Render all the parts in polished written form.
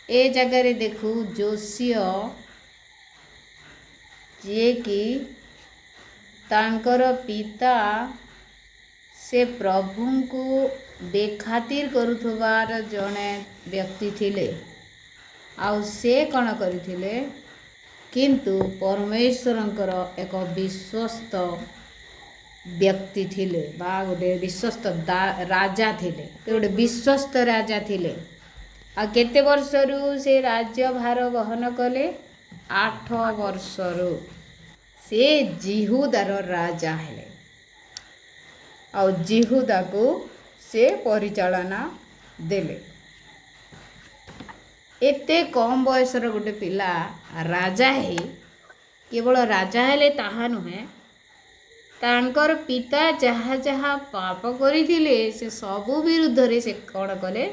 ए जगार देखू जोशी जे कि तांकर पिता से प्रभु को बेखातिर करुथबार जड़े व्यक्ति थिले। आउ से कौन करथिले किंतु परमेश्वरंकर एक विश्वस्त व्यक्ति थिले बा गोटे विश्वस्त राजा थिले। गोटे विश्वस्त राजा थिले। आ केते वर्षरू से राज्य भार वहन कले 8 वर्षरू से जिहुदार राजा हेले। और जिहुदा को से परिचालना देले। एते कम बयसर गोटे पिला राजा है केवल राजा हेले ताहा नुहे तांकर पिता जहाँ जहाँ पाप करिथिले से सबु विरुद्ध रे से कौन कले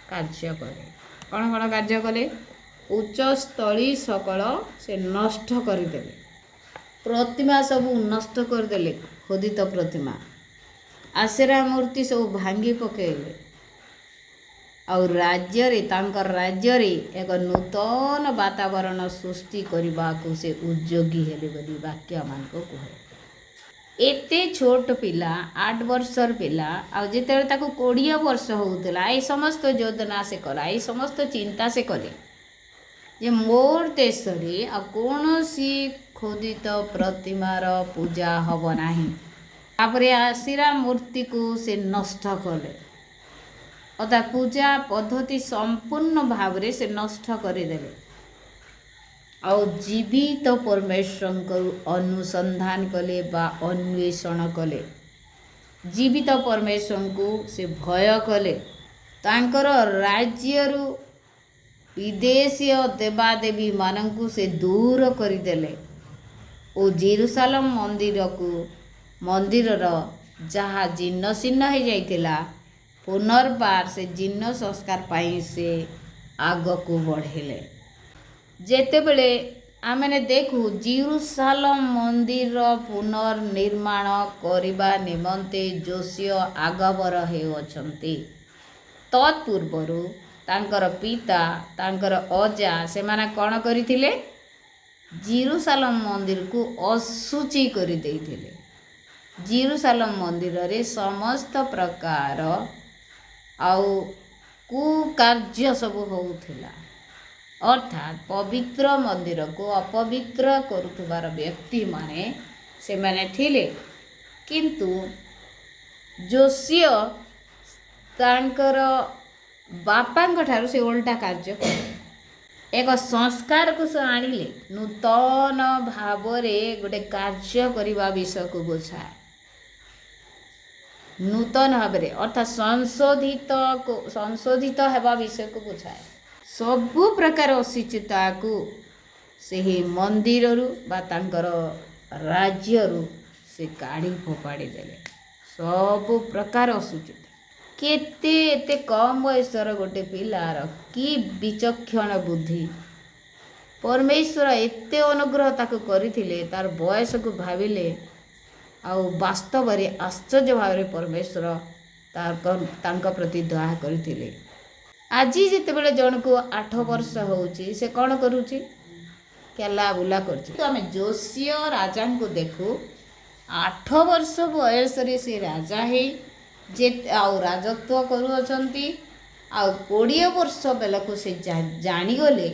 कार्य कले। कौन कौन कार्य कले उच्च स्थली सकल से नष्ट करदेले। प्रतिमा सबू नष्ट करदेले। खोदित प्रतिमा आसेरा मूर्ति सब भांगी पकेले। और राज्य रे तांकर राज्य रे एक नूतन वातावरण सृष्टि करने को से उद्योगी हेले बोली वाक्य मान को कहे। एते छोट पिला 8 वर्षर पिला आ जेते ताको 20 वर्ष होउतला ए समस्त योजना से कला ए समस्त चिंता से कले जे मोर देशरे आ कोनोसी खोदित प्रतिमार पूजा हब नाही। तापरे आसिरा मूर्ति को से नष्ट कले अर्थात पूजा पद्धति संपूर्ण भाव से नष्ट करदेले। और जीवित परमेश्वर को अनुसंधान कले बा अन्वेषण कले। जीवित परमेश्वर को से भय कले। तांकर राज्यरू विदेशीय देवादेवी मानंकु से दूर करदेले। ओ जेरूशलेम मंदिर जहाँ जीर्ण शीर्ण हो जाइथिला पुनर्बार से जीर्ण संस्कार पाई से आग को बढ़ेले। जेते बेले आमने देखू जेरूशलेम मंदिर पुनर्निर्माण करिबा निमंते जोशी आगबर हेउछंती। तत्पूर्वरु तांकर पिता तांकर अजा से माने कौन करिथिले जेरूशलेम मंदिर को अशुचि करि देइथिले। जेरूशलेम मंदिर रे समस्त प्रकार आउ कुकार्य सब होउथिला। अर्थात पवित्र मंदिर को अपवित्र करुथबार व्यक्ति माने से माने थिले। किंतु जोशी तांकर बापांक ठारू से उल्टा कार्य करे। एक संस्कार को से आनिले नूतन भाव रे गोटे कार्य करिबा विषय को बुझाए। नूतन भाव रे अर्थात संशोधित हेबा विषय को बुझाए। सबु प्रकार अशिक्षिता को से मंदिररू बा तांकर राज्यरू से काढ़ी फोपाड़ी देले। सबु प्रकार अशुचिता केते एते कम बयसर गोटे पिलार कि विचक्षण बुद्धि। परमेश्वर एते अनुग्रह ताको करिथिले तार बयस को भाविले आउ वास्तव रे आश्चर्य भाव रे परमेश्वर तांका प्रति दया करिथिले। आज जिते बेले जन को 8 वर्ष होउची से कौन करूची केला बुला करची। तो हमें जोशी राजा को देखू 8 वर्ष बयस रे से राजा है जे आउ राजत्व करूछंती। आउ 20 वर्ष बेलको से जानिगले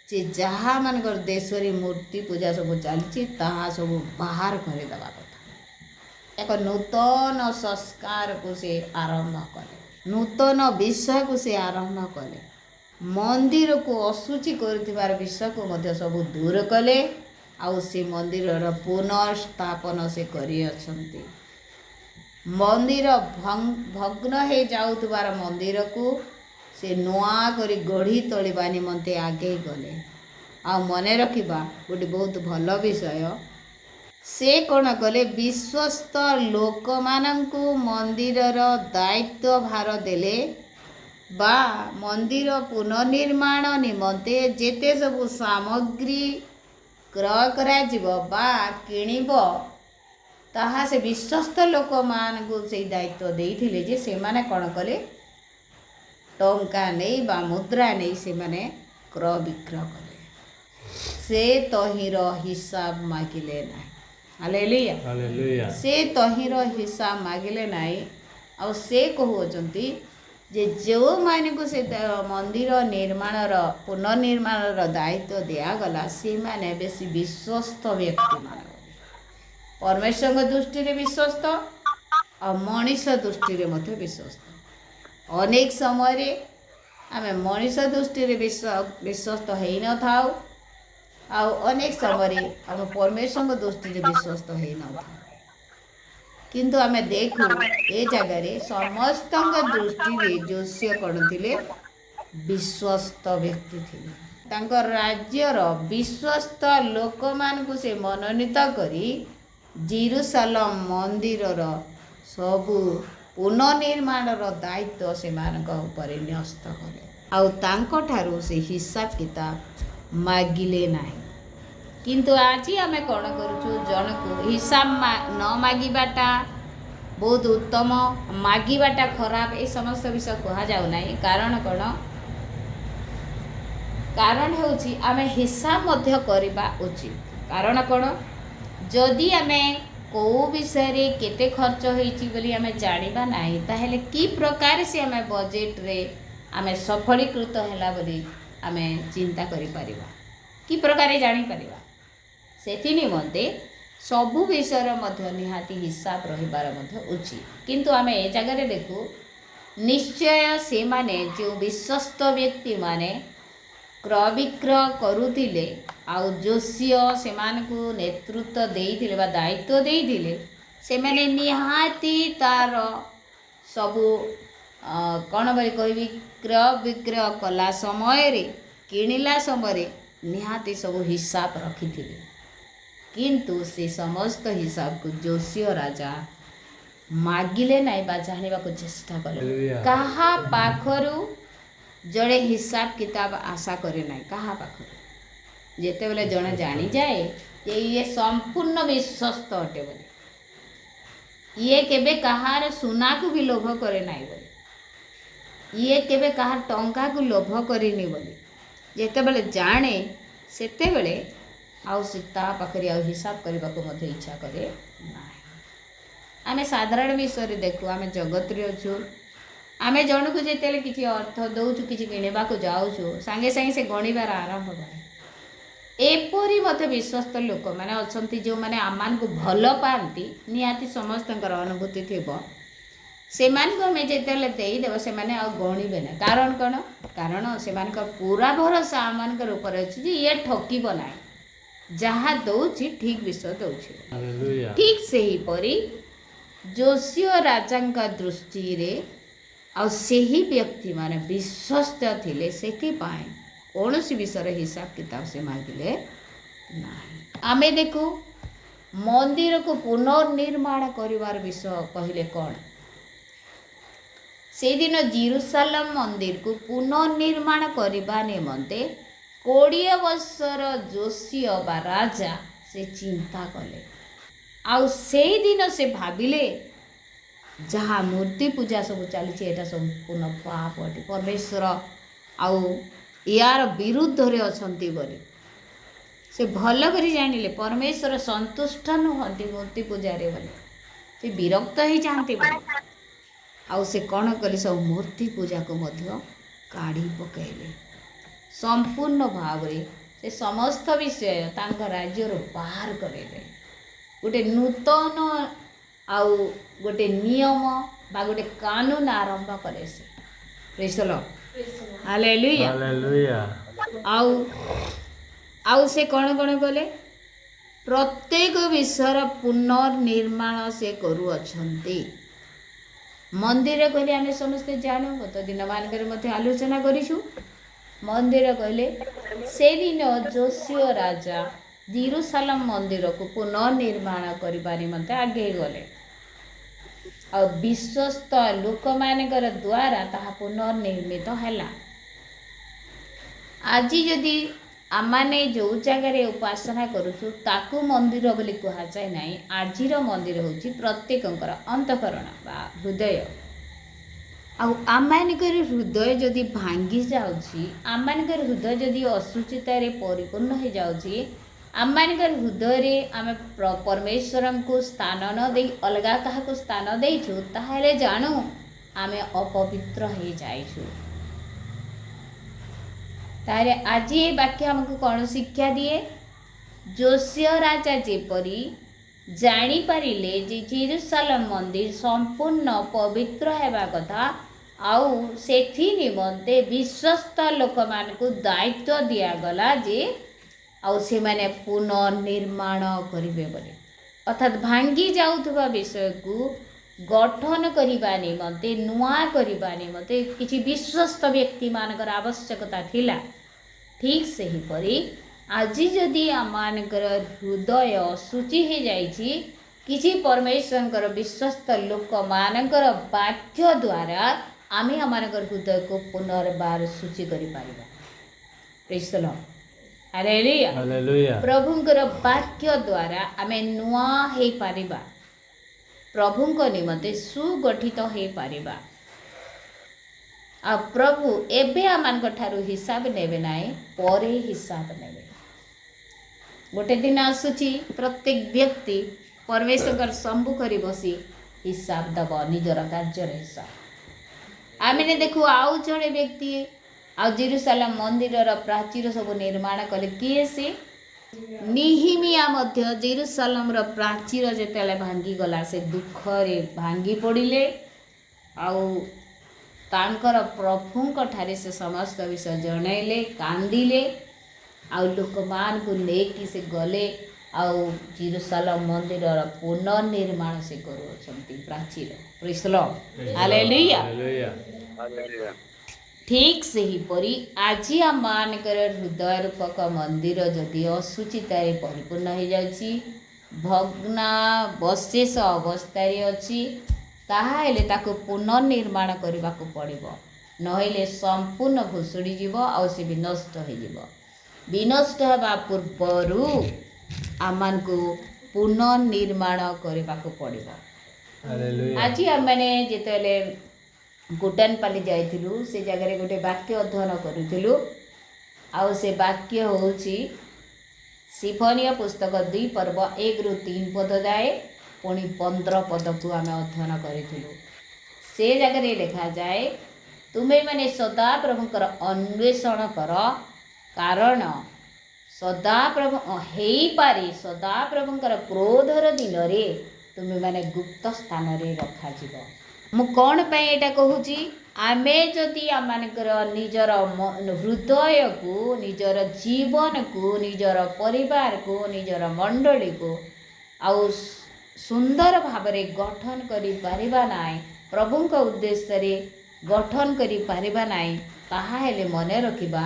जे जहाँ मानकर देश रे मूर्ति पूजा सब चलती ताहा सब बाहर करे दबा कथा। एक नूतन संस्कार को से आरंभ कले। नूतन विषय को से आरंभ कले। मंदिर को अशुचि करथिबार विषय को मध्य सब दूर कले। आउ से मंदिर पुनर्स्थापन से करी अछंती। मंदिर भग्न हो जाउथबार मंदिर को से नुआ करी गढ़ी तोलिबा निमंते आगे गले। आ मने रखिबा गोटे बहुत भल विषय से कौन कले विश्वस्त लोक मानंकु मंदिरर दायित्व भार देले बा मंदिर पुनर्निर्माण निमंते जेते सब सामग्री क्रय करा जिवो बा किणिबो ताहा से विश्वस्त लोक मान को से दायित्व देइथिले जे से माने कौन कले ଟଙ୍କା ନେଇ ବା ମୁଦ୍ରା ନେଇ ସେମାନେ କ୍ରୟ ବିକ୍ରୟ କଲେ। ସେ ତହିଁର ହିସାବ ମାଗିଲେ ନାହିଁ। ହାଲେଲୁୟା। ହାଲେଲୁୟା। ସେ ତହିଁର ହିସାବ ମାଗିଲେ ନାହିଁ। ଆଉ ସେ କହୁଅଛନ୍ତି ଯେ ଯେଉଁମାନଙ୍କୁ ସେ ମନ୍ଦିର ନିର୍ମାଣର ପୁନର୍ନିର୍ମାଣର ଦାୟିତ୍ୱ ଦିଆଗଲା ସେମାନେ ବେଶୀ ବିଶ୍ୱସ୍ତ ବ୍ୟକ୍ତିମାନେ, ପରମେଶ୍ୱରଙ୍କ ଦୃଷ୍ଟିରେ ବିଶ୍ୱସ୍ତ ଆଉ ମଣିଷ ଦୃଷ୍ଟିରେ ମଧ୍ୟ ବିଶ୍ୱସ୍ତ। ଅନେକ ସମୟରେ ଆମେ ମଣିଷ ଦୃଷ୍ଟିରେ ବିଶ୍ୱସ୍ତ ହେଇନଥାଉ, ଆଉ ଅନେକ ସମୟରେ ଆମେ ପରମେଶ୍ୱରଙ୍କ ଦୃଷ୍ଟିରେ ବିଶ୍ୱସ୍ତ ହେଇନଥାଉ। କିନ୍ତୁ ଆମେ ଦେଖୁ ଏ ଜାଗାରେ ସମସ୍ତଙ୍କ ଦୃଷ୍ଟିରେ ଯୋଶିଆ କ'ଣ ଥିଲେ? ବିଶ୍ୱସ୍ତ ବ୍ୟକ୍ତି ଥିଲେ। ତାଙ୍କ ରାଜ୍ୟର ବିଶ୍ୱସ୍ତ ଲୋକମାନଙ୍କୁ ସେ ମନୋନୀତ କରି ଜେରୁସାଲେମ ମନ୍ଦିରର ସବୁ ପୁନର୍ନିର୍ମାଣର ଦାୟିତ୍ୱ ସେମାନଙ୍କ ଉପରେ ନ୍ୟସ୍ତ କଲେ। ଆଉ ତାଙ୍କଠାରୁ ସେ ହିସାବ କିତାବ ମାଗିଲେ ନାହିଁ। କିନ୍ତୁ ଆଜି ଆମେ କ'ଣ କରୁଛୁ? ଜଣକୁ ହିସାବ ନ ମାଗିବାଟା ବହୁତ ଉତ୍ତମ, ମାଗିବାଟା ଖରାପ, ଏ ସମସ୍ତ ବିଷୟ କୁହାଯାଉ ନାହିଁ। କାରଣ କ'ଣ? କାରଣ ହେଉଛି ଆମେ ହିସାବ ମଧ୍ୟ କରିବା ଉଚିତ। କାରଣ କ'ଣ? ଯଦି ଆମେ କେଉଁ ବିଷୟରେ କେତେ ଖର୍ଚ୍ଚ ହେଇଛି ବୋଲି ଆମେ ଜାଣିବା ନାହିଁ, ତାହେଲେ କି ପ୍ରକାର ସେ ଆମେ ବଜେଟରେ ଆମେ ସଫଳୀକୃତ ହେଲା ବୋଲି ଆମେ ଚିନ୍ତା କରିପାରିବା, କି ପ୍ରକାର ଜାଣିପାରିବା? ସେଥି ନିମନ୍ତେ ସବୁ ବିଷୟର ମଧ୍ୟ ନିହାତି ହିସାବ ରହିବାର ମଧ୍ୟ ଉଚିତ। କିନ୍ତୁ ଆମେ ଏ ଜାଗାରେ ଦେଖୁ, ନିଶ୍ଚୟ ସେମାନେ ଯେଉଁ ବିଶ୍ୱସ୍ତ ବ୍ୟକ୍ତିମାନେ କ୍ରୟ ବିକ୍ରୟ କରୁଥିଲେ ଆଉ ଯୋଶିଆ ସେମାନଙ୍କୁ ନେତୃତ୍ୱ ଦେଇଥିଲେ ବା ଦାୟିତ୍ୱ ଦେଇଥିଲେ, ସେମାନେ ନିହାତି ତାର ସବୁ କ'ଣ ବୋଲି କହିବି, କ୍ରୟ ବିକ୍ରୟ କଲା ସମୟରେ, କିଣିଲା ସମୟରେ ନିହାତି ସବୁ ହିସାବ ରଖିଥିଲେ। କିନ୍ତୁ ସେ ସମସ୍ତ ହିସାବକୁ ଯୋଶିଆ ରାଜା ମାଗିଲେ ନାହିଁ ବା ଜାଣିବାକୁ ଚେଷ୍ଟା କଲେ। କାହା ପାଖରୁ ଜଣେ ହିସାବ କିତାବ ଆଶା କରେ ନାହିଁ? କାହା ପାଖରୁ? ଯେତେବେଳେ ଜଣେ ଜାଣିଯାଏ ଯେ ଇଏ ସମ୍ପୂର୍ଣ୍ଣ ବିଶ୍ୱସ୍ତ ଅଟେ ବୋଲି, ଇଏ କେବେ କାହାର ସୁନାକୁ ବି ଲୋଭ କରେ ନାହିଁ ବୋଲି, ଇଏ କେବେ କାହାର ଟଙ୍କାକୁ ଲୋଭ କରିନି ବୋଲି ଯେତେବେଳେ ଜାଣେ, ସେତେବେଳେ ଆଉ ସେ ତା ପାଖରେ ଆଉ ହିସାବ କରିବାକୁ ମଧ୍ୟ ଇଚ୍ଛା କରେ ନାହିଁ। ଆମେ ସାଧାରଣ ବିଷୟରେ ଦେଖୁ, ଆମେ ଜଗତରେ ଅଛୁ, ଆମେ ଜଣକୁ ଯେତେବେଳେ କିଛି ଅର୍ଥ ଦେଉଛୁ, କିଛି କିଣିବାକୁ ଯାଉଛୁ, ସାଙ୍ଗେ ସାଙ୍ଗେ ସେ ଗଣିବାର ଆରମ୍ଭ କରେ। ଏପରି ମଧ୍ୟ ବିଶ୍ୱସ୍ତ ଲୋକମାନେ ଅଛନ୍ତି ଯେଉଁମାନେ ଆମମାନଙ୍କୁ ଭଲ ପାଆନ୍ତି, ନିହାତି ସମସ୍ତଙ୍କର ଅନୁଭୂତି ଥିବ। ସେମାନଙ୍କୁ ଆମେ ଯେତେବେଳେ ଦେଇଦେବ ସେମାନେ ଆଉ ଗଣିବେ ନାହିଁ। କାରଣ କ'ଣ? କାରଣ ସେମାନଙ୍କର ପୁରା ଭରସା ଆମମାନଙ୍କର ଉପରେ ଅଛି ଯେ ଇଏ ଠକିବ ନାହିଁ, ଯାହା ଦେଉଛି ଠିକ୍ ବିଷୟ ଦେଉଛି। ଠିକ୍ ସେହିପରି ଯୋଶିଆ ରାଜାଙ୍କ ଦୃଷ୍ଟିରେ ଆଉ ସେହି ବ୍ୟକ୍ତିମାନେ ବିଶ୍ୱସ୍ତ ଥିଲେ, ସେଥିପାଇଁ କୌଣସି ବିଷୟରେ ହିସାବ କିତାବ ସେ ମାଗିଲେ ନାହିଁ। ଆମେ ଦେଖୁ ମନ୍ଦିରକୁ ପୁନର୍ନିର୍ମାଣ କରିବାର ବିଷୟ କହିଲେ କ'ଣ? ସେଦିନ ଜେରୁସାଲେମ ମନ୍ଦିରକୁ ପୁନର୍ନିର୍ମାଣ କରିବା ନିମନ୍ତେ 20 ବର୍ଷର ଯୋଶିଆ ବା ରାଜା ସେ ଚିନ୍ତା କଲେ। ଆଉ ସେଇଦିନ ସେ ଭାବିଲେ ଯାହା ମୂର୍ତ୍ତି ପୂଜା ସବୁ ଚାଲିଛି ଏଇଟା ସମ୍ପୂର୍ଣ୍ଣ ପାପ ଅଟେ, ପରମେଶ୍ୱର ଆଉ ୟାର ବିରୁଦ୍ଧରେ ଅଛନ୍ତି ବୋଲି ସେ ଭଲ କରି ଜାଣିଲେ। ପରମେଶ୍ୱର ସନ୍ତୁଷ୍ଟ ନୁହନ୍ତି ମୂର୍ତ୍ତି ପୂଜାରେ ବୋଲି, ସେ ବିରକ୍ତ ହେଇଯାଆନ୍ତି ବୋଲି। ଆଉ ସେ କ'ଣ କଲେ? ସବୁ ମୂର୍ତ୍ତି ପୂଜାକୁ ମଧ୍ୟ କାଢ଼ି ପକାଇଲେ। ସମ୍ପୂର୍ଣ୍ଣ ଭାବରେ ସେ ସମସ୍ତ ବିଷୟ ତାଙ୍କ ରାଜ୍ୟରୁ ବାହାର କରାଇଲେ। ଗୋଟେ ନୂତନ ଆଉ ଗୋଟେ ନିୟମ ବା ଗୋଟେ କାନୁନ ଆରମ୍ଭ କଲେ ସେ। ପ୍ରେଜ୍ ଦ ଲର୍ଡ, ହାଲେଲୁୟା। ଆଉ ସେ କ'ଣ କଲେ? ପ୍ରତ୍ୟେକ ବିଷୟର ପୁନର୍ନିର୍ମାଣ ସେ କରୁଅଛନ୍ତି। ମନ୍ଦିର କହିଲେ ଆମେ ସମସ୍ତେ ଜାଣୁ, ଗତ ଦିନମାନଙ୍କରେ ମଧ୍ୟ ଆଲୋଚନା କରିଛୁ। ମନ୍ଦିର କହିଲେ ସେଦିନ ଯୋଶିଆ ରାଜା ଜେରୁସାଲେମ ମନ୍ଦିରକୁ ପୁନର୍ନିର୍ମାଣ କରିବା ନିମନ୍ତେ ଆଗେଇ ଗଲେ। ଆଉ ବିଶ୍ୱସ୍ତ ଲୋକମାନଙ୍କର ଦ୍ୱାରା ତାହା ପୁନର୍ନିର୍ମିତ ହେଲା। ଆଜି ଯଦି ଆମମାନେ ଯେଉଁ ଜାଗାରେ ଉପାସନା କରୁଛୁ ତାକୁ ମନ୍ଦିର ବୋଲି କୁହାଯାଏ ନାହିଁ। ଆଜିର ମନ୍ଦିର ହେଉଛି ପ୍ରତ୍ୟେକଙ୍କର ଅନ୍ତଃକରଣ ବା ହୃଦୟ। आमମାନଙ୍କର ହୃଦୟ ଯଦି ଭାଙ୍ଗି ଯାଉଛି, ଆମମାନଙ୍କର ହୃଦୟ ଯଦି ଅଶୁଚିତାରେ ପରିପୂର୍ଣ୍ଣ ହେଇଯାଉଛି, ଆମମାନଙ୍କର ହୃଦୟରେ ଆମେ ପରମେଶ୍ୱରଙ୍କୁ ସ୍ଥାନ ନ ଦେଇ ଅଲଗା କାହାକୁ ସ୍ଥାନ ଦେଇଛୁ, ତାହେଲେ ଜାଣୁ ଆମେ ଅପବିତ୍ର ହେଇଯାଇଛୁ। ତାହେଲେ ଆଜି ଏ ବାକ୍ୟ ଆମକୁ କ'ଣ ଶିକ୍ଷା ଦିଏ? ଯୋସିୟ ରାଜା ଯେପରି ଜାଣିପାରିଲେ ଯେ ଜେରୁସାଲେମ ମନ୍ଦିର ସମ୍ପୂର୍ଣ୍ଣ ପବିତ୍ର ହେବା କଥା, ଆଉ ସେଥି ନିମନ୍ତେ ବିଶ୍ୱସ୍ତ ଲୋକମାନଙ୍କୁ ଦାୟିତ୍ୱ ଦିଆଗଲା ଯେ ଆଉ ସେମାନେ ପୁନର୍ନିର୍ମାଣ କରିବେ ବୋଲି। ଅର୍ଥାତ୍ ଭାଙ୍ଗି ଯାଉଥିବା ବିଷୟକୁ ଗଠନ କରିବା ନିମନ୍ତେ, ନୂଆ କରିବା ନିମନ୍ତେ କିଛି ବିଶ୍ୱସ୍ତ ବ୍ୟକ୍ତିମାନଙ୍କର ଆବଶ୍ୟକତା ଥିଲା। ଠିକ୍ ସେହିପରି ଆଜି ଯଦି ଆମମାନଙ୍କର ହୃଦୟ ଅଶୁଚି ହେଇଯାଇଛି, କିଛି ପରମେଶ୍ୱରଙ୍କର ବିଶ୍ୱସ୍ତ ଲୋକମାନଙ୍କର ବାକ୍ୟ ଦ୍ୱାରା ଆମେ ଆମମାନଙ୍କର ହୃଦୟକୁ ପୁନର୍ବାର ଶୁଚି କରିପାରିବା। ପ୍ରେଜ୍ ଦ ଲର୍ଡ। ହାଲେଲୁୟା। ପ୍ରଭୁଙ୍କର ବାକ୍ୟ ଦ୍ୱାରା ଆମେ ନୂଆ ହେଇପାରିବା, ପ୍ରଭୁଙ୍କ ନିମନ୍ତେ ସୁଗଠିତ ହେଇପାରିବା। ଆଉ ପ୍ରଭୁ ଏବେ ଆମମାନଙ୍କ ଠାରୁ ହିସାବ ନେବେ ନାହିଁ, ପରେ ହିସାବ ନେବେ। ଗୋଟେ ଦିନ ଆସୁଛି, ପ୍ରତ୍ୟେକ ବ୍ୟକ୍ତି ପରମେଶ୍ୱରଙ୍କର ସମ୍ମୁଖରେ ବସି ହିସାବ ଦେବ, ନିଜର କାର୍ଯ୍ୟର ହିସାବ। ଆମେ ଦେଖୁ ଆଉ ଜଣେ ବ୍ୟକ୍ତି ଆଉ ଜେରୁସାଲେମ ମନ୍ଦିରର ପ୍ରାଚୀର ସବୁ ନିର୍ମାଣ କଲେ। କିଏ ସେ? ନିହିମିଆ ମଧ୍ୟ ଜେରୁସାଲେମର ପ୍ରାଚୀର ଯେତେବେଳେ ଭାଙ୍ଗିଗଲା, ସେ ଦୁଃଖରେ ଭାଙ୍ଗି ପଡ଼ିଲେ ଆଉ ତାଙ୍କର ପ୍ରଭୁଙ୍କ ଠାରେ ସେ ସମସ୍ତ ବିଷୟ ଜଣାଇଲେ, କାନ୍ଦିଲେ। ଆଉ ଲୋକମାନଙ୍କୁ ନେଇକି ସେ ଗଲେ ଆଉ ଜେରୁସାଲେମ ମନ୍ଦିରର ପୁନର୍ନିର୍ମାଣ ସେ କରୁଅଛନ୍ତି ପ୍ରାଚୀର। ପ୍ରେଜ୍ ଦ ଲର୍ଡ। ହାଲେଲୁୟା। ଠିକ୍ ସେହିପରି ଆଜି ଆମମାନଙ୍କର ହୃଦୟ ରୂପକ ମନ୍ଦିର ଯଦି ଅଶୁଚିତାରେ ପରିପୂର୍ଣ୍ଣ ହେଇଯାଉଛି, ଭଗ୍ନାବଶେଷ ଅବସ୍ଥାରେ ଅଛି, ତାହେଲେ ତାକୁ ପୁନର୍ନିର୍ମାଣ କରିବାକୁ ପଡ଼ିବ। ନହେଲେ ସମ୍ପୂର୍ଣ୍ଣ ଭୁଷୁଡ଼ି ଯିବ ଆଉ ସେ ବିନଷ୍ଟ ହେଇଯିବ। ବିନଷ୍ଟ ହେବା ପୂର୍ବରୁ ଆମମାନଙ୍କୁ ପୁନର୍ନିର୍ମାଣ କରିବାକୁ ପଡ଼ିବ। ଆଜି ଆମମାନେ ଯେତେବେଳେ ଗୁଟାନପାଲି ଯାଇଥିଲୁ, ସେ ଜାଗାରେ ଗୋଟେ ବାକ୍ୟ ଅଧ୍ୟୟନ କରୁଥିଲୁ। ଆଉ ସେ ବାକ୍ୟ ହେଉଛି ସିଫନିୟ ପୁସ୍ତକ 2 ପର୍ବ 1-3 ପଦ ଯାଏ, ପୁଣି 15 ପଦକୁ ଆମେ ଅଧ୍ୟୟନ କରିଥିଲୁ। ସେ ଜାଗାରେ ଲେଖାଯାଏ, ତୁମେମାନେ ସଦାପ୍ରଭୁଙ୍କର ଅନ୍ୱେଷଣ କର, କାରଣ ସଦାପ୍ରଭୁ ହେଇପାରେ ସଦାପ୍ରଭୁଙ୍କର କ୍ରୋଧର ଦିନରେ ତୁମେମାନେ ଗୁପ୍ତ ସ୍ଥାନରେ ରଖାଯିବ। ମୁଁ କ'ଣ ପାଇଁ ଏଇଟା କହୁଛି? ଆମେ ଯଦି ଆମମାନଙ୍କର ନିଜର ହୃଦୟକୁ, ନିଜର ଜୀବନକୁ, ନିଜର ପରିବାରକୁ, ନିଜର ମଣ୍ଡଳୀକୁ ଆଉ ସୁନ୍ଦର ଭାବରେ ଗଠନ କରିପାରିବା ନାହିଁ, ପ୍ରଭୁଙ୍କ ଉଦ୍ଦେଶ୍ୟରେ ଗଠନ କରିପାରିବା ନାହିଁ, ତାହେଲେ ମନେ ରଖିବା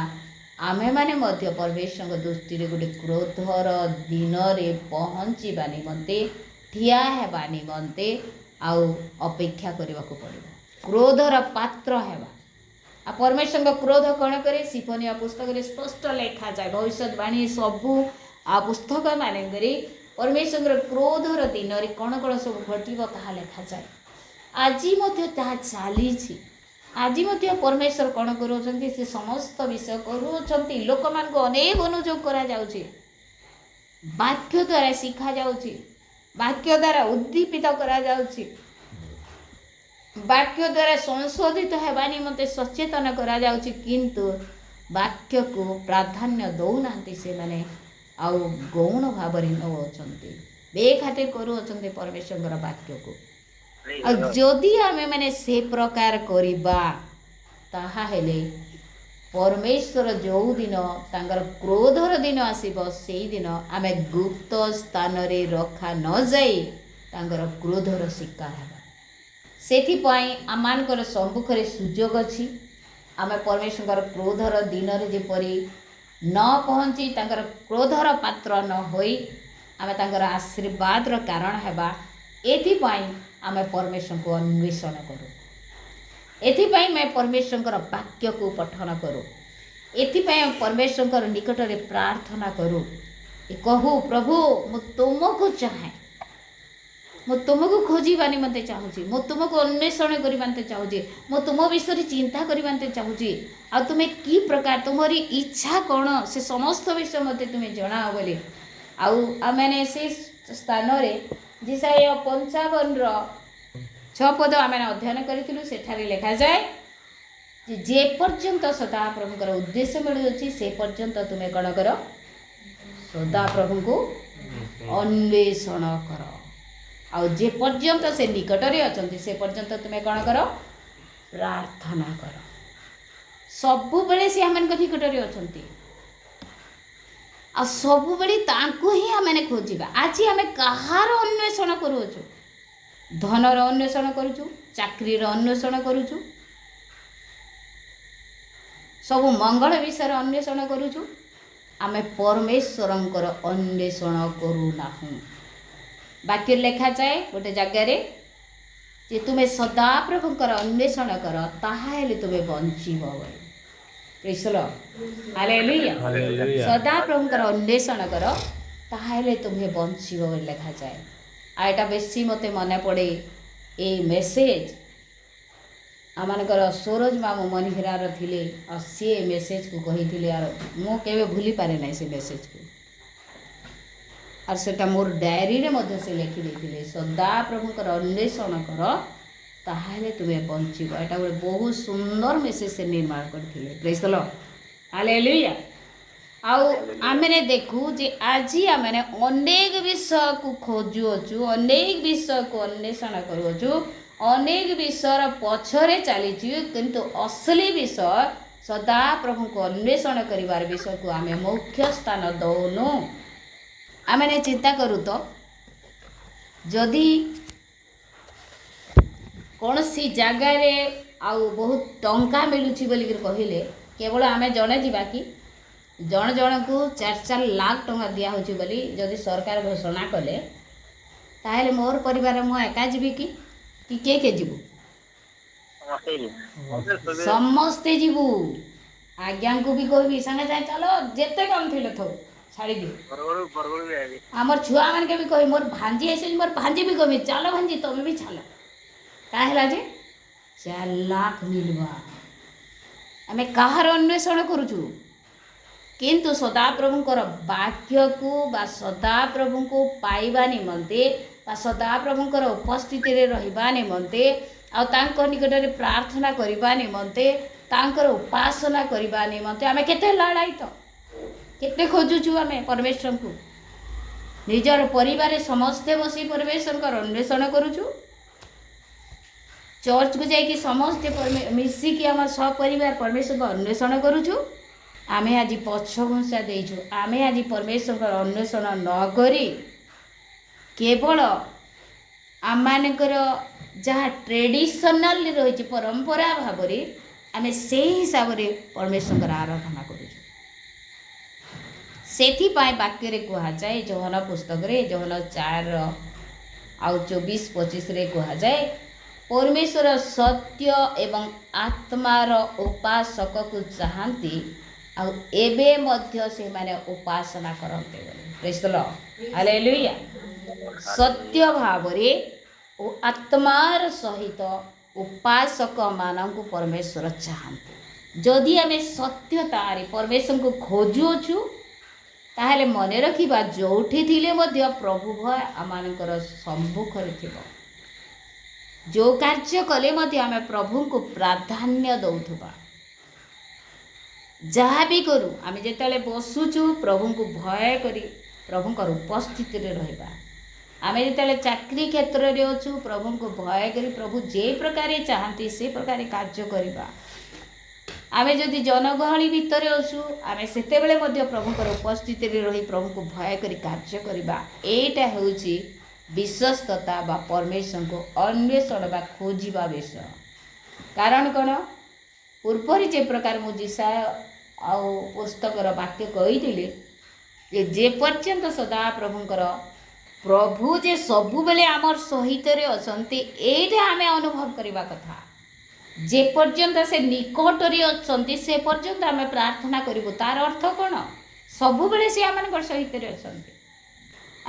ଆମେମାନେ ମଧ୍ୟ ପରମେଶ୍ୱରଙ୍କ ଦୃଷ୍ଟିରେ ଗୋଟେ କ୍ରୋଧର ଦିନରେ ପହଞ୍ଚିବା ନିମନ୍ତେ, ଠିଆ ହେବା ନିମନ୍ତେ ଆଉ ଅପେକ୍ଷା କରିବାକୁ ପଡ଼ିବ। କ୍ରୋଧର ପାତ୍ର ହେବା। ଆଉ ପରମେଶ୍ୱରଙ୍କ କ୍ରୋଧ କ'ଣ କରେ? ସିଫନିୟ ପୁସ୍ତକରେ ସ୍ପଷ୍ଟ ଲେଖାଯାଏ। ଭବିଷ୍ୟତବାଣୀ ସବୁ ପୁସ୍ତକ ମାନଙ୍କରେ ପରମେଶ୍ୱରଙ୍କର କ୍ରୋଧର ଦିନରେ କ'ଣ କ'ଣ ସବୁ ଘଟିବ ତାହା ଲେଖାଯାଏ। ଆଜି ମଧ୍ୟ ତାହା ଚାଲିଛି। ଆଜି ମଧ୍ୟ ପରମେଶ୍ୱର କ'ଣ କରୁଅଛନ୍ତି? ସେ ସମସ୍ତ ବିଷୟ କରୁଅଛନ୍ତି। ଲୋକମାନଙ୍କୁ ଅନେକ ଅନୁଯୋଗ କରାଯାଉଛି, ବାକ୍ୟ ଦ୍ୱାରା ଶିଖାଯାଉଛି, ବାକ୍ୟ ଦ୍ୱାରା ଉଦ୍ଦୀପିତ କରାଯାଉଛି, ବାକ୍ୟ ଦ୍ୱାରା ସଂଶୋଧିତ ହେବା ନିମନ୍ତେ ସଚେତନ କରାଯାଉଛି। କିନ୍ତୁ ବାକ୍ୟକୁ ପ୍ରାଧାନ୍ୟ ଦେଉନାହାନ୍ତି ସେମାନେ, ଆଉ ଗୌଣ ଭାବରେ ନେଉଅଛନ୍ତି, ବେଖାତିର କରୁଅଛନ୍ତି ପରମେଶ୍ୱରଙ୍କର ବାକ୍ୟକୁ। ଆଉ ଯଦି ଆମେମାନେ ସେ ପ୍ରକାର କରିବା, ତାହେଲେ ପରମେଶ୍ୱର ଯେଉଁ ଦିନ ତାଙ୍କର କ୍ରୋଧର ଦିନ ଆସିବ, ସେଇଦିନ ଆମେ ଗୁପ୍ତ ସ୍ଥାନରେ ରଖା ନଯାଇ ତାଙ୍କର କ୍ରୋଧର ଶିକାର ହେବା। ସେଥିପାଇଁ ଆମମାନଙ୍କର ସମ୍ମୁଖରେ ସୁଯୋଗ ଅଛି। ଆମେ ପରମେଶ୍ୱରଙ୍କର କ୍ରୋଧର ଦିନରେ ଯେପରି ନ ପହଞ୍ଚି, ତାଙ୍କର କ୍ରୋଧର ପାତ୍ର ନ ହୋଇ ଆମେ ତାଙ୍କର ଆଶୀର୍ବାଦର କାରଣ ହେବା। ଏଥିପାଇଁ ଆମେ ପରମେଶ୍ୱରଙ୍କୁ ଅନ୍ୱେଷଣ କରୁ। ଏଥିପାଇଁ ଆମେ ପରମେଶ୍ୱରଙ୍କର ବାକ୍ୟକୁ ପଠନ କରୁ। ଏଥିପାଇଁ ଆମେ ପରମେଶ୍ୱରଙ୍କର ନିକଟରେ ପ୍ରାର୍ଥନା କରୁ, କହୁ, ପ୍ରଭୁ ମୁଁ ତୁମକୁ ଚାହେଁ, ମୁଁ ତୁମକୁ ଖୋଜିବା ନିମନ୍ତେ ଚାହୁଁଛି, ମୁଁ ତୁମକୁ ଅନ୍ୱେଷଣ କରିବାକୁ ଚାହୁଁଛି, ମୁଁ ତୁମ ବିଷୟରେ ଚିନ୍ତା କରିବାକୁ ଚାହୁଁଛି। ଆଉ ତୁମେ କି ପ୍ରକାର, ତୁମରି ଇଚ୍ଛା କ'ଣ, ସେ ସମସ୍ତ ବିଷୟ ମୋତେ ତୁମେ ଜଣାଅ ବୋଲି। ଆଉ ଆମେ ସେ ସ୍ଥାନରେ ଯେଶାୟା 55ର 6 ପଦ ଆମେ ଅଧ୍ୟୟନ କରିଥିଲୁ। ସେଠାରେ ଲେଖାଯାଏ ଯେ ପର୍ଯ୍ୟନ୍ତ ସଦାପ୍ରଭୁଙ୍କର ଉଦ୍ଦେଶ୍ୟ ମିଳୁଅଛି ସେ ପର୍ଯ୍ୟନ୍ତ ତୁମେ କ'ଣ କର, ସଦାପ୍ରଭୁଙ୍କୁ ଅନ୍ୱେଷଣ କର। ଆଉ ଯେ ପର୍ଯ୍ୟନ୍ତ ସେ ନିକଟରେ ଅଛନ୍ତି ସେ ପର୍ଯ୍ୟନ୍ତ ତୁମେ କ'ଣ କର, ପ୍ରାର୍ଥନା କର। ସବୁବେଳେ ସେ ଆମମାନଙ୍କ ନିକଟରେ ଅଛନ୍ତି ଆଉ ସବୁବେଳେ ତାଙ୍କୁ ହିଁ ଆମେ ଖୋଜିବା। ଆଜି ଆମେ କାହାର ଅନ୍ୱେଷଣ କରୁଅଛୁ? ଧନର ଅନ୍ୱେଷଣ କରୁଛୁ, ଚାକିରିର ଅନ୍ୱେଷଣ କରୁଛୁ, ସବୁ ମଙ୍ଗଳ ବିଷୟରେ ଅନ୍ୱେଷଣ କରୁଛୁ। ଆମେ ପରମେଶ୍ୱରଙ୍କର ଅନ୍ୱେଷଣ କରୁନାହୁଁ। ବାକ୍ୟରେ ଲେଖାଯାଏ ଗୋଟେ ଜାଗାରେ ଯେ ତୁମେ ସଦାପ୍ରଭୁଙ୍କର ଅନ୍ୱେଷଣ କର ତାହେଲେ ତୁମେ ବଞ୍ଚିବ ବୋଲି। ପ୍ରେଜ୍ ଦ ଲର୍ଡ, ହାଲେଲୁୟା। ସଦାପ୍ରଭୁଙ୍କର ଅନ୍ୱେଷଣ କର ତାହେଲେ ତୁମେ ବଞ୍ଚିବ ବୋଲି ଲେଖାଯାଏ। ଆଉ ଏଇଟା ବେଶୀ ମୋତେ ମନେ ପଡ଼େ ଏଇ ମେସେଜ୍ ଆମମାନଙ୍କର ସରୋଜ ମାମୁଁ ମନିହିରାର ଥିଲେ। ଆଉ ସିଏ ମେସେଜ୍କୁ କହିଥିଲେ, ଆଉ ମୁଁ କେବେ ଭୁଲି ପାରେ ନାହିଁ ସେ ମେସେଜ୍କୁ। ଆଉ ସେଟା ମୋର ଡାଏରୀରେ ମଧ୍ୟ ସେ ଲେଖିଦେଇଥିଲେ, ସଦାପ୍ରଭୁଙ୍କର ଅନ୍ୱେଷଣ କର ତାହେଲେ ତୁମେ ବଞ୍ଚିବ। ଏଇଟା ଗୋଟେ ବହୁତ ସୁନ୍ଦର ମେସେଜ୍ ସେ ନିର୍ମାଣ କରିଥିଲେ। ପ୍ରେଜ୍ ଦ ଲର୍ଡ, ହାଲେଲୁୟା। ଆଉ ଆମେ ଦେଖୁ ଯେ ଆଜି ଆମେ ଅନେକ ବିଷୟକୁ ଖୋଜୁଅଛୁ, ଅନେକ ବିଷୟକୁ ଅନ୍ୱେଷଣ କରୁଅଛୁ, ଅନେକ ବିଷୟର ପଛରେ ଚାଲିଛୁ, କିନ୍ତୁ ଅସଲି ବିଷୟ ସଦାପ୍ରଭୁଙ୍କୁ ଅନ୍ୱେଷଣ କରିବାର ବିଷୟକୁ ଆମେ ମୁଖ୍ୟ ସ୍ଥାନ ଦେଉନୁ। ଆମେ ଚିନ୍ତା କରୁ ତ ଯଦି କୌଣସି ଜାଗାରେ ଆଉ ବହୁତ ଟଙ୍କା ମିଳୁଛି ବୋଲିକରି କହିଲେ କେବଳ ଆମେ ଜଣେ ଯିବା କି? ଜଣ ଜଣକୁ 4-4 ଲାख ଟଙ୍କା ଦିଆହେଉଛି ବୋଲି ଯଦି ସରକାର ଘୋଷଣା କଲେ ତାହେଲେ ମୋର ପରିବାର ମୁଁ ଏକା ଯିବି କି କିଏ କିଏ ଯିବୁ? ସମସ୍ତେ ଯିବୁ। ଆଜ୍ଞାଙ୍କୁ ବି କହିବି ସାଙ୍ଗେ ସାଙ୍ଗେ ଚାଲ ଯେତେ କାମ ଥିଲେ ଥାଉ ଛାଡ଼ିଦିଅ। ଆମର ଛୁଆମାନକେ ବି କହିବି, ମୋର ଭାଞ୍ଜି ଆସିଛି, ମୋର ଭାଞ୍ଜି ବି କହିବି ଚାଲ ଭାଞ୍ଜି ତମେ ବି ଚାଲ। କାଁ ହେଲା ଯେ 4 ଲାख ମିଳିବା। ଆମେ କାହାର ଅନ୍ୱେଷଣ କରୁଛୁ? କିନ୍ତୁ ସଦାପ୍ରଭୁଙ୍କର ବାକ୍ୟକୁ ବା ସଦାପ୍ରଭୁଙ୍କୁ ପାଇବା ନିମନ୍ତେ ବା ସଦାପ୍ରଭୁଙ୍କର ଉପସ୍ଥିତିରେ ରହିବା ନିମନ୍ତେ ଆଉ ତାଙ୍କ ନିକଟରେ ପ୍ରାର୍ଥନା କରିବା ନିମନ୍ତେ, ତାଙ୍କର ଉପାସନା କରିବା ନିମନ୍ତେ ଆମେ କେତେ ଲାଳାୟିତ, କେତେ ଖୋଜୁଛୁ ଆମେ ପରମେଶ୍ୱରଙ୍କୁ। ନିଜର ପରିବାରରେ ସମସ୍ତେ ବସି ପରମେଶ୍ୱରଙ୍କର ଅନ୍ୱେଷଣ କରୁଛୁ। ଚର୍ଚ୍ଚକୁ ଯାଇକି ସମସ୍ତେ ମିଶିକି ଆମର ସପରିବାର ପରମେଶ୍ୱରଙ୍କ ଅନ୍ୱେଷଣ କରୁଛୁ। ଆମେ ଆଜି ପଛଘୁଞ୍ଚା ଦେଇଛୁ। ଆମେ ଆଜି ପରମେଶ୍ୱରଙ୍କର ଅନ୍ୱେଷଣ ନକରି କେବଳ ଆମମାନଙ୍କର ଯାହା ଟ୍ରେଡ଼ିସନାଲ୍ ରହିଛି ପରମ୍ପରା ଭାବରେ ଆମେ ସେହି ହିସାବରେ ପରମେଶ୍ୱରଙ୍କର ଆରାଧନା କରୁଛୁ। ସେଥିପାଇଁ ବାକ୍ୟରେ କୁହାଯାଏ, ଯୋହନ ପୁସ୍ତକରେ ଯୋହନ 4:24-25ରେ କୁହାଯାଏ, ପରମେଶ୍ୱର ସତ୍ୟ ଏବଂ ଆତ୍ମାର ଉପାସକକୁ ଚାହାନ୍ତି ଆଉ ଏବେ ମଧ୍ୟ ସେମାନେ ଉପାସନା କରନ୍ତି ବୋଲି। ପ୍ରେଜ୍ ଦ ଲର୍ଡ, ହାଲେଲୁୟା। ସତ୍ୟ ଭାବରେ ଓ ଆତ୍ମାର ସହିତ ଉପାସକମାନଙ୍କୁ ପରମେଶ୍ୱର ଚାହାନ୍ତି। ଯଦି ଆମେ ସତ୍ୟତାରେ ପରମେଶ୍ୱରଙ୍କୁ ଖୋଜୁଅଛୁ ତାହେଲେ ମନେ ରଖିବା ଯେଉଁଠି ଥିଲେ ମଧ୍ୟ ପ୍ରଭୁ ଭୟ ଆମମାନଙ୍କର ସମ୍ମୁଖରେ ଥିବ। ଯେଉଁ କାର୍ଯ୍ୟ କଲେ ମଧ୍ୟ ଆମେ ପ୍ରଭୁଙ୍କୁ ପ୍ରାଧାନ୍ୟ ଦେଉଥିବା। ଯାହା ବି କରୁ ଆମେ ଯେତେବେଳେ ବସୁଛୁ ପ୍ରଭୁଙ୍କୁ ଭୟ କରି ପ୍ରଭୁଙ୍କର ଉପସ୍ଥିତିରେ ରହିବା। ଆମେ ଯେତେବେଳେ ଚାକିରି କ୍ଷେତ୍ରରେ ଅଛୁ ପ୍ରଭୁଙ୍କୁ ଭୟ କରି ପ୍ରଭୁ ଯେ ପ୍ରକାରେ ଚାହାନ୍ତି ସେ ପ୍ରକାରେ କାର୍ଯ୍ୟ କରିବା। ଆମେ ଯଦି ଜନଗହଳି ଭିତରେ ଅଛୁ ଆମେ ସେତେବେଳେ ମଧ୍ୟ ପ୍ରଭୁଙ୍କର ଉପସ୍ଥିତିରେ ରହି ପ୍ରଭୁଙ୍କୁ ଭୟ କରି କାର୍ଯ୍ୟ କରିବା। ଏଇଟା ହେଉଛି ବିଶ୍ୱସ୍ତତା ବା ପରମେଶ୍ୱରଙ୍କୁ ଅନ୍ୱେଷଣ ବା ଖୋଜିବା ବିଷୟ। କାରଣ କ'ଣ? ପୂର୍ବରୁ ଯେ ପ୍ରକାର ମୁଁ ଯେଶାୟା ଆଉ ପୁସ୍ତକର ବାକ୍ୟ କହିଥିଲି ଯେ ପର୍ଯ୍ୟନ୍ତ ସଦାପ୍ରଭୁଙ୍କର ପ୍ରଭୁ ଯେ ସବୁବେଳେ ଆମର ସହିତରେ ଅଛନ୍ତି ଏଇଟା ଆମେ ଅନୁଭବ କରିବା କଥା। ଯେ ପର୍ଯ୍ୟନ୍ତ ସେ ନିକଟରେ ଅଛନ୍ତି ସେ ପର୍ଯ୍ୟନ୍ତ ଆମେ ପ୍ରାର୍ଥନା କରିବୁ। ତାର ଅର୍ଥ କ'ଣ? ସବୁବେଳେ ସେ ଆମମାନଙ୍କର ସହିତରେ ଅଛନ୍ତି।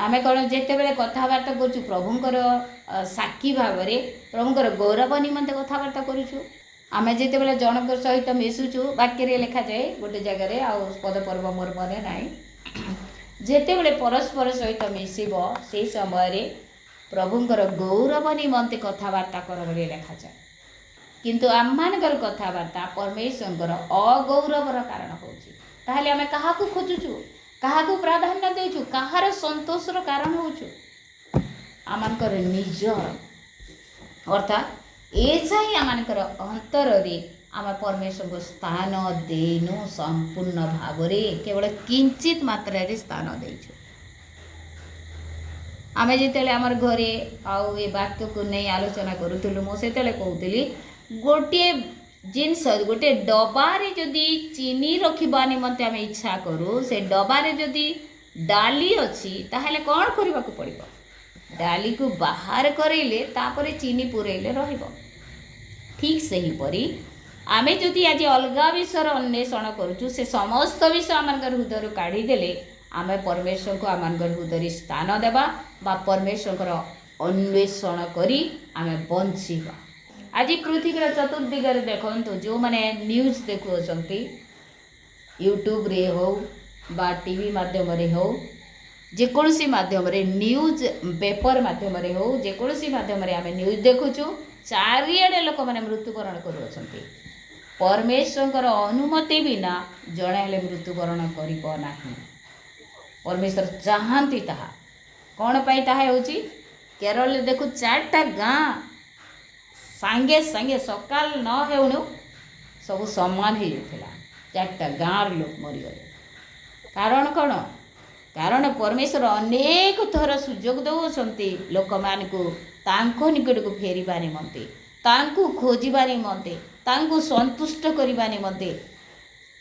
आमे कौन जिते बेले कथबार्ता करूँ प्रभुंकर साक्षी भाव में प्रभुंकर गौरव निमंते कथबार्ता करूँ आमे जिते बेले जनक सहित मिशुचु वाक्य लिखा जाए गोटे जगार पद पर्व मोर मन ना जिते बेले परस्पर सहित मिशब से समय प्रभुंकर गौरव निमंते कथबार्ता कर लिखा जाए किंतु आम मानकर कथबार्ता परमेश्वर अगौरवर कारण होची आमे कहा खोजुचु कहा प्राधान्य देचु कहार संतोषर कारण होचु आमकर निजर अर्थात ऐसा ही आमकर अंतर रे आम परमेश्वर को स्थान देनु संपूर्ण भाव रे केवल किंचित मात्रा रे स्थान देचु आमे जेतेले आमर घरे आउ ए वाक्य को नहीं आलोचना करूथलु मो सेतेले कहूतली गोटे जिनस गोटे डबारे जदि चीनी रखा निमंते आम इच्छा करूँ से डबारे जदि डाली अच्छी ताहले कौन करने को पड़ो डाली को बाहर करेले तापरे चीनी पुरेले रहिबो ठीक सही परी आमे जदि आज अलगा विषय अन्वेषण करूँ से समस्त विषय आम हृदय काढ़ीदेले आम परमेश्वर को आम हृदय स्थान देवा बा परमेश्वर अन्वेषण करी आम बंचीबा आज पृथ्वीर चतुर्दिगर देखो जो मैंने न्यूज देखुं यूट्यूब रे हो बा टीवी माध्यम रे हो जेकोसी माध्यम रे न्यूज पेपर माध्यम रे हो जेकोसी माध्यम रे आमे न्यूज देखुचु चारिआडे लोक मैंने मृत्युवरण करुछंती परमेश्वर अनुमति बिना जड़े हेले मृत्युवरण करिबो नाही परमेश्वर चाहती ताहा कौन पाई ताहा होची केरल रे देखु 4टा गाँ सांगे सांगे सकाल न हेउनु सब समान हो जाता 4टा गाँव लोक मरीगले कारण कौन कारण परमेश्वर अनेक थर सुजोग दौरान लोक मान को निकट को फेरवा निमंते खोजा निमंते संतुष्ट करने निमंते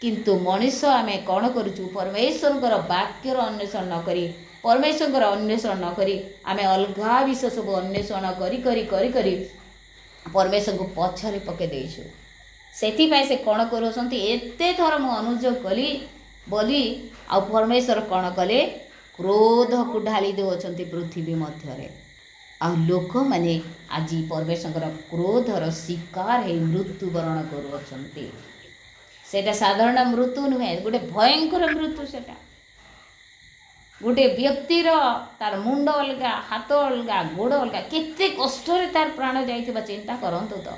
किंतु मनुष्य आम कौन करुचु परमेश्वर वाक्यर अन्वेषण न करी परमेश्वर अन्वेषण न करी आम अलगा विषय सब अन्वेषण करी करी करी करी परमेश्वर को पछरे पके देइछु सेथिपाई से कौन करोसंती एते थर मु अनुरोध कली बोली आ परमेश्वर कौन कले क्रोध को ढाली देउछंती पृथ्वी मध्य रे आ लोक माने आज परमेश्वर क्रोधर शिकार हे मृत्युवरण करुछंती सेटा साधारण मृत्यु नुहे गोटे भयंकर मृत्यु सेटा गोटे व्यक्तिर तार मुंड अलगा हाथ अलगा गोड़ अलगा केते कष्ट तार प्राण जाइथिबा चिंता करंतु तो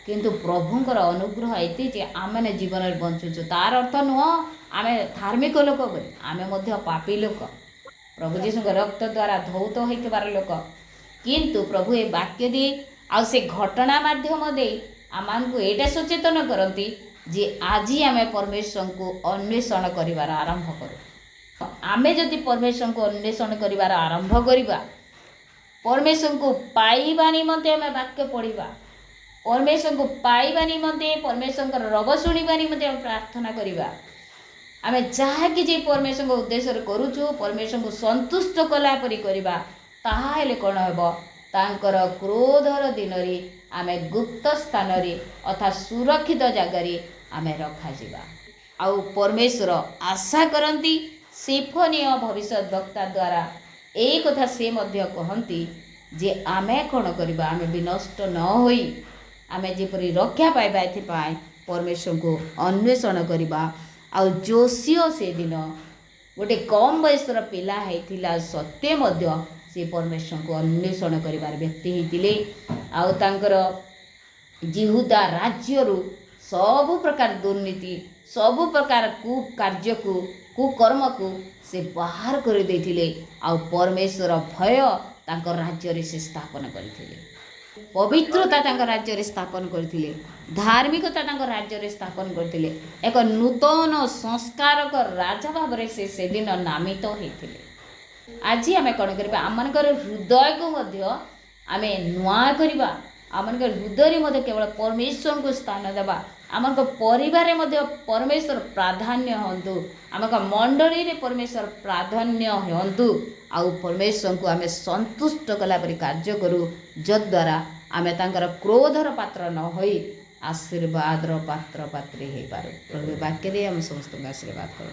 किंतु प्रभुंकर अनुग्रह एति जे आमने जीवन में बंचुचु तार अर्थ नुह आमे धार्मिक लोक बोली आमे मध्य पापी लोक प्रभु जीशु रक्त द्वारा धौत होइतबार लोक किंतु प्रभु ए वाक्य दे आ से घटना माध्यम दे आमानकु एटा सचेतन करंती जे आज आमे परमेश्वर को अन्वेषण करिवार आरंभ करू आमे जदि परमेश्वर को अन्वेषण करिवार आरंभ करिबा परमेश्वर को पाइबा निमंते आमे वाक्य पढ़िबा परमेश्वर को पाइबा निमंते परमेश्वर रब शुणिबा निमंते आमे प्रार्थना करिबा आमे जहा कि जे परमेश्वर को उद्देश्य करूछु परमेश्वर को संतुष्ट कला परि करिबा ताहा हेले कोन हेबो तांकर क्रोधर दिन रे आमे गुप्त स्थान रे अर्थात सुरक्षित जगह रे आमे रखा जिबा आ परमेश्वर आशा करंती सिफोनिय भविष्य वक्ता द्वारा एक कथा से मध्य कहती जे आमे कौन करबा आमे भी नष्ट न होई आमे जेपरि रक्षा पाइबा एथिपाई परमेश्वर को अन्वेषण करबा आ जोशियो से दिन गोटे कम बयसर पिला हेतिला सत्य मध्य से परमेश्वर को अन्वेषण करिबार व्यक्ति हेतिले आ तांकर जिहुदा राज्य सब प्रकार दुर्नीति सब प्रकार कुकार्य को कुकर्म को से बाहर कर देथिले आ परमेश्वर भय तांकर राज्य रे से स्थापन करथिले पवित्रता तांकर राज्य रे स्थापन करथिले धार्मिकता तांकर राज्य रे स्थापन करथिले एक नूतन संस्कारक राजा भाव रे से दिन नामित होइथिले आज आमे कोन करबा आमनकर हृदय को मध्य आमे नुआ करबा आमनकर हृदय रे मध्य केवल परमेश्वर को स्थान देबा आमक परिवार मध्य परमेश्वर प्राधान्य हंतु आमक मंडली रे परमेश्वर प्राधान्य हंतु आउ परमेश्वर को आमे संतुष्ट कला परि कार्य करू जद्वारा आमे तांकर क्रोधर पात्र न होई आशीर्वाद पात्र पात्री हे पारू प्रभु वाक्य दे हम समस्त आशीर्वाद करू।